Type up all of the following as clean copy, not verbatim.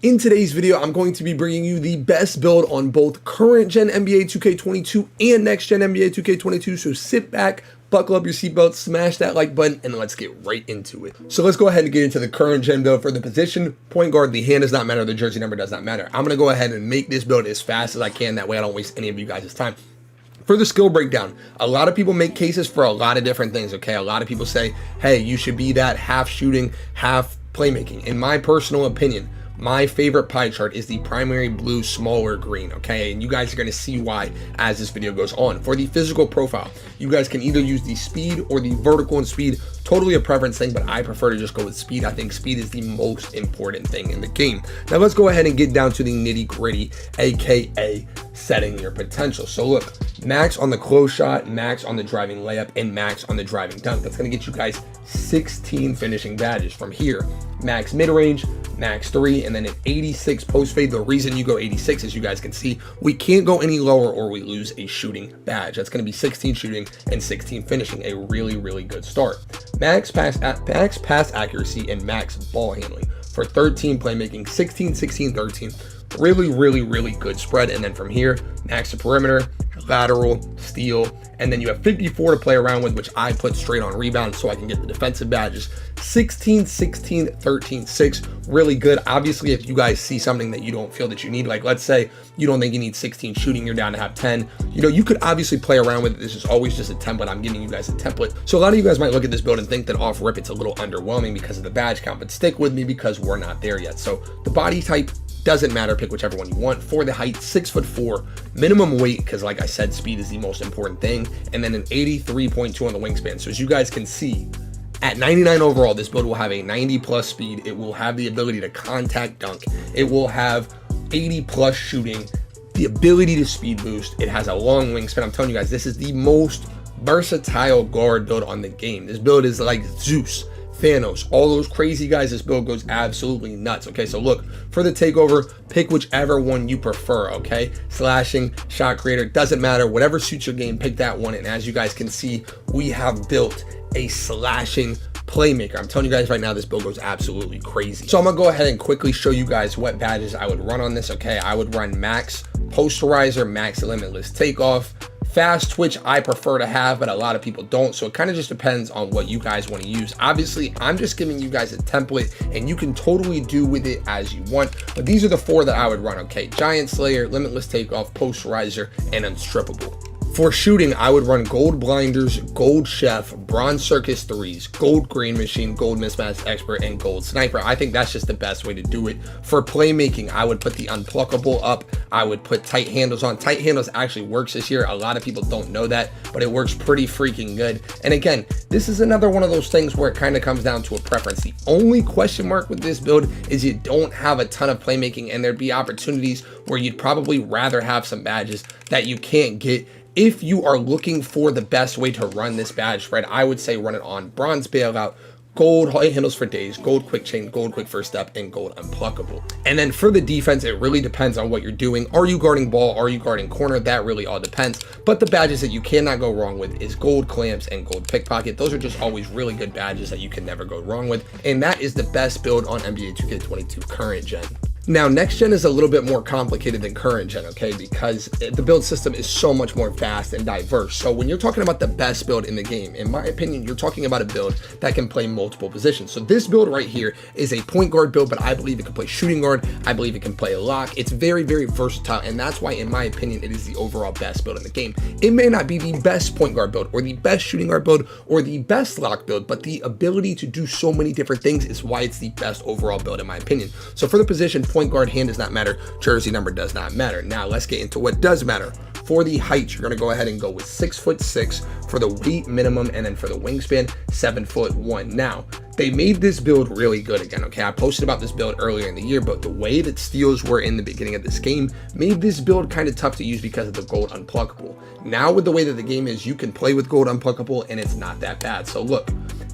In today's video, I'm going to be bringing you the best build on both current gen NBA 2K22 and next gen NBA 2K22. So sit back, buckle up your seatbelt, smash that like button, and let's get right into it. So let's go ahead and get into the current gen build. For the position, point guard, the hand does not matter, the jersey number does not matter. I'm gonna go ahead and make this build as fast as I can. That way I don't waste any of you guys' time. For the skill breakdown, a lot of people make cases for a lot of different things, okay? A lot of people say, hey, you should be that half shooting, half playmaking. In my personal opinion, my favorite pie chart is the primary blue, smaller green, okay? And you guys are gonna see why as this video goes on. For the physical profile, you guys can either use the speed or the vertical and speed. Totally a preference thing, but I prefer to just go with speed. I think speed is the most important thing in the game. Now let's go ahead and get down to the nitty gritty, AKA setting your potential. So look, max on the close shot, max on the driving layup, and max on the driving dunk. That's gonna get you guys 16 finishing badges. From here, max mid-range, max 3, and then an 86 post fade. The reason you go 86, as you guys can see, we can't go any lower or we lose a shooting badge. That's going to be 16 shooting and 16 finishing, a really, really good start. Max pass accuracy and max ball handling. For 13 playmaking, 16, 16, 13. Really, really, really good spread. And then from here, max to perimeter, lateral, steal, and then you have 54 to play around with, which I put straight on rebound so I can get the defensive badges. 16, 16, 13, 6, really good. Obviously, if you guys see something that you don't feel that you need, like let's say you don't think you need 16 shooting, you're down to have 10, you know, you could obviously play around with it. This is always just a template. I'm giving you guys a template. So a lot of you guys might look at this build and think that off rip, it's a little underwhelming because of the badge count, but stick with me because we're not there yet. So the body type doesn't matter, pick whichever one you want. For the height, 6'4", minimum weight, because like I said, speed is the most important thing, and then an 83.2 on the wingspan. So as you guys can see, at 99 overall, this build will have a 90 plus speed. It will have the ability to contact dunk. It will have 80 plus shooting, the ability to speed boost. It has a long wingspan. I'm telling you guys, this is the most versatile guard build on the game. This build is like Zeus, Thanos, all those crazy guys. This build goes absolutely nuts. Okay, so look, for the takeover, pick whichever one you prefer, okay? Slashing, shot creator, doesn't matter. Whatever suits your game, pick that one. And as you guys can see, we have built a slashing playmaker. I'm telling you guys right now, this build goes absolutely crazy. So I'm gonna go ahead and quickly show you guys what badges I would run on this, okay? I would run max posterizer, max limitless takeoff, fast twitch I prefer to have, but a lot of people don't. So it kind of just depends on what you guys want to use. Obviously, I'm just giving you guys a template and you can totally do with it as you want. But these are the 4 that I would run, okay? Giant Slayer, limitless takeoff, posterizer, and unstrippable. For shooting, I would run gold blinders, gold chef, bronze circus threes, gold green machine, gold mismatch expert, and gold sniper. I think that's just the best way to do it. For playmaking, I would put the unpluckable up. I would put tight handles on. Tight handles actually works this year. A lot of people don't know that, but it works pretty freaking good. And again, this is another one of those things where it kind of comes down to a preference. The only question mark with this build is you don't have a ton of playmaking, and there'd be opportunities where you'd probably rather have some badges that you can't get. If you are looking for the best way to run this badge spread, I would say run it on bronze bailout, gold handles for days, gold quick chain, gold quick first step, and gold unpluckable. And then for the defense, it really depends on what you're doing. Are you guarding ball? Are you guarding corner? That really all depends. But the badges that you cannot go wrong with is gold clamps and gold pickpocket. Those are just always really good badges that you can never go wrong with. And that is the best build on NBA 2K22 current gen. Now, next gen is a little bit more complicated than current gen, okay? Because the build system is so much more vast and diverse. So when you're talking about the best build in the game, in my opinion, you're talking about a build that can play multiple positions. So this build right here is a point guard build, but I believe it can play shooting guard. I believe it can play a lock. It's very, very versatile. And that's why, in my opinion, it is the overall best build in the game. It may not be the best point guard build or the best shooting guard build or the best lock build, but the ability to do so many different things is why it's the best overall build, in my opinion. So for the position, point guard, hand does not matter, jersey number does not matter. Now let's get into what does matter. For the height, you're gonna go ahead and go with 6'6" for the weight minimum, and then for the wingspan, 7'1". Now, they made this build really good again, okay? I posted about this build earlier in the year, but the way that steals were in the beginning of this game made this build kind of tough to use because of the gold unpluckable. Now with the way that the game is, you can play with gold unpluckable and it's not that bad. So look,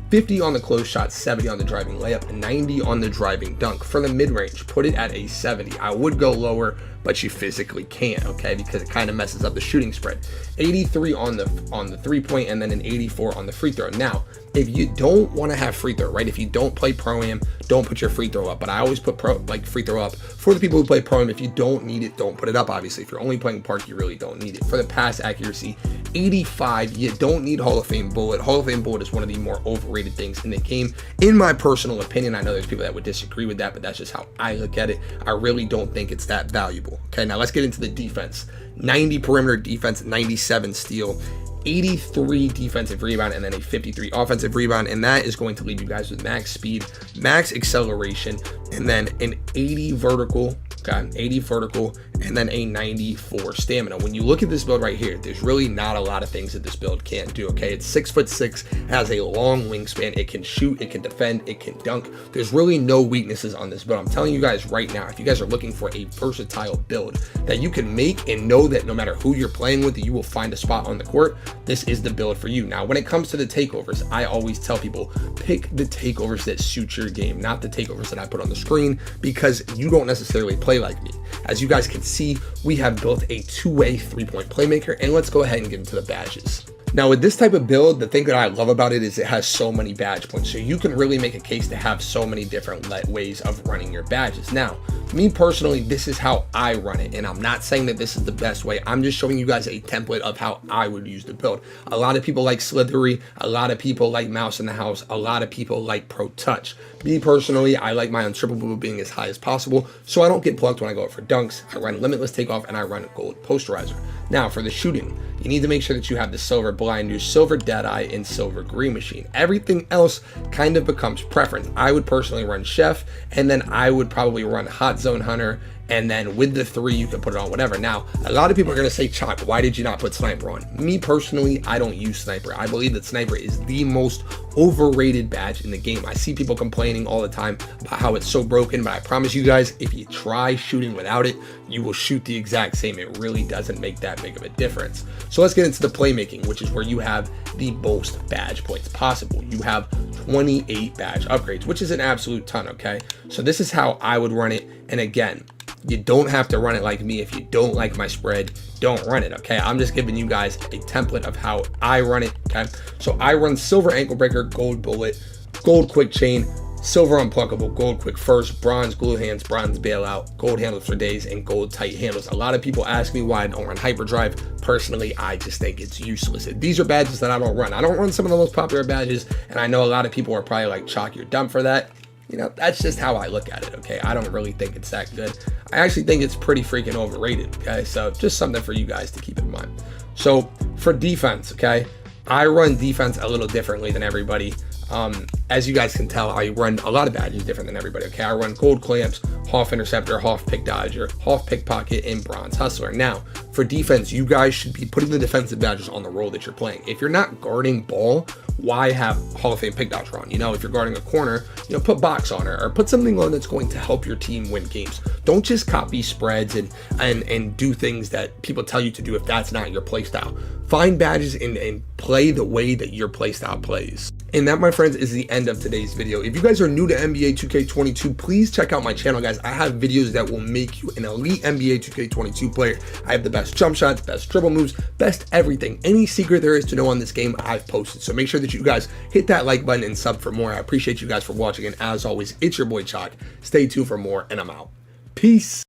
50 on the close shot, 70 on the driving layup, and 90 on the driving dunk. For the mid-range, put it at a 70. I would go lower, but you physically can't, okay, because it kind of messes up the shooting spread. 83 on the 3-point, and then an 84 on the free throw. Now, if you don't want to have free throw, right? If you don't play pro-am, don't put your free throw up. But I always put free throw up for the people who play pro-am. If you don't need it, don't put it up. Obviously, if you're only playing park, you really don't need it. For the pass accuracy, 85, you don't need Hall of Fame bullet. Hall of Fame bullet is one of the more overrated things in the game, in my personal opinion. I know there's people that would disagree with that, but that's just how I look at it. I really don't think it's that valuable. Okay, now let's get into the defense. 90 perimeter defense, 97 steal, 83 defensive rebound, and then a 53 offensive rebound, and that is going to leave you guys with max speed, max acceleration, and then an 80 vertical, got 80 vertical, and then a 94 stamina. When you look at this build right here, there's really not a lot of things that this build can't do, okay? It's 6'6", has a long wingspan, it can shoot, it can defend, it can dunk. There's really no weaknesses on this build. I'm telling you guys right now, if you guys are looking for a versatile build that you can make and know that no matter who you're playing with, you will find a spot on the court, this is the build for you. Now, when it comes to the takeovers, I always tell people, pick the takeovers that suit your game, not the takeovers that I put on the screen, because you don't necessarily play like me. As you guys can see, we have built a two-way 3-point playmaker, and let's go ahead and get into the badges. Now, with this type of build, the thing that I love about it is it has so many badge points, so you can really make a case to have so many different ways of running your badges. Now, me personally, this is how I run it, and I'm not saying that this is the best way. I'm just showing you guys a template of how I would use the build. A lot of people like Slithery, a lot of people like Mouse in the House, a lot of people like Pro Touch. Me personally, I like my untrippable being as high as possible, so I don't get plucked when I go out for dunks. I run Limitless Takeoff, and I run Gold Posterizer. Now, for the shooting, you need to make sure that you have the Silver Blind New, Silver Deadeye, and Silver Green Machine. Everything else kind of becomes preference. I would personally run Chef, and then I would probably run Hot Zone Hunter, and then with the 3, you can put it on whatever. Now, a lot of people are going to say, Choc, why did you not put Sniper on? Me personally, I don't use Sniper. I believe that Sniper is the most overrated badge in the game. I see people complaining all the time about how it's so broken, but I promise you guys, if you try shooting without it, you will shoot the exact same. It really doesn't make that big of a difference. So let's get into the playmaking, which is where you have the most badge points possible. You have 28 badge upgrades, which is an absolute ton, okay? So this is how I would run it. And again, you don't have to run it like me. If you don't like my spread, don't run it, okay? I'm just giving you guys a template of how I run it, okay? So I run Silver Ankle Breaker, Gold Bullet, Gold Quick Chain, Silver Unpluckable, Gold Quick First, Bronze Glue Hands, Bronze Bailout, Gold Handles for Days, and Gold Tight Handles. A lot of people ask me why I don't run Hyperdrive. Personally, I just think it's useless. These are badges that I don't run. I don't run some of the most popular badges, and I know a lot of people are probably like, Choc, you're dumb for that. You know, that's just how I look at it, okay? I don't really think it's that good. I actually think it's pretty freaking overrated, okay? So just something for you guys to keep in mind. So for defense, okay, I run defense a little differently than everybody. As you guys can tell, I run a lot of badges different than everybody, okay? I run Gold Clamps, Hoff Interceptor, Hoff Pick Dodger, Hoff Pickpocket, and Bronze Hustler. Now, for defense, you guys should be putting the defensive badges on the role that you're playing. If you're not guarding ball, why have Hall of Fame Pick Dodger on? You know, if you're guarding a corner, you know, put box on or put something on that's going to help your team win games. Don't just copy spreads and do things that people tell you to do if that's not your play style. Find badges and play the way that your play style plays. And that, my friends, is the end of today's video. If you guys are new to NBA 2K22, please check out my channel, guys. I have videos that will make you an elite NBA 2K22 player. I have the best jump shots, best dribble moves, best everything. Any secret there is to know on this game, I've posted. So make sure that you guys hit that like button and sub for more. I appreciate you guys for watching. And as always, it's your boy Choc. Stay tuned for more, and I'm out. Peace.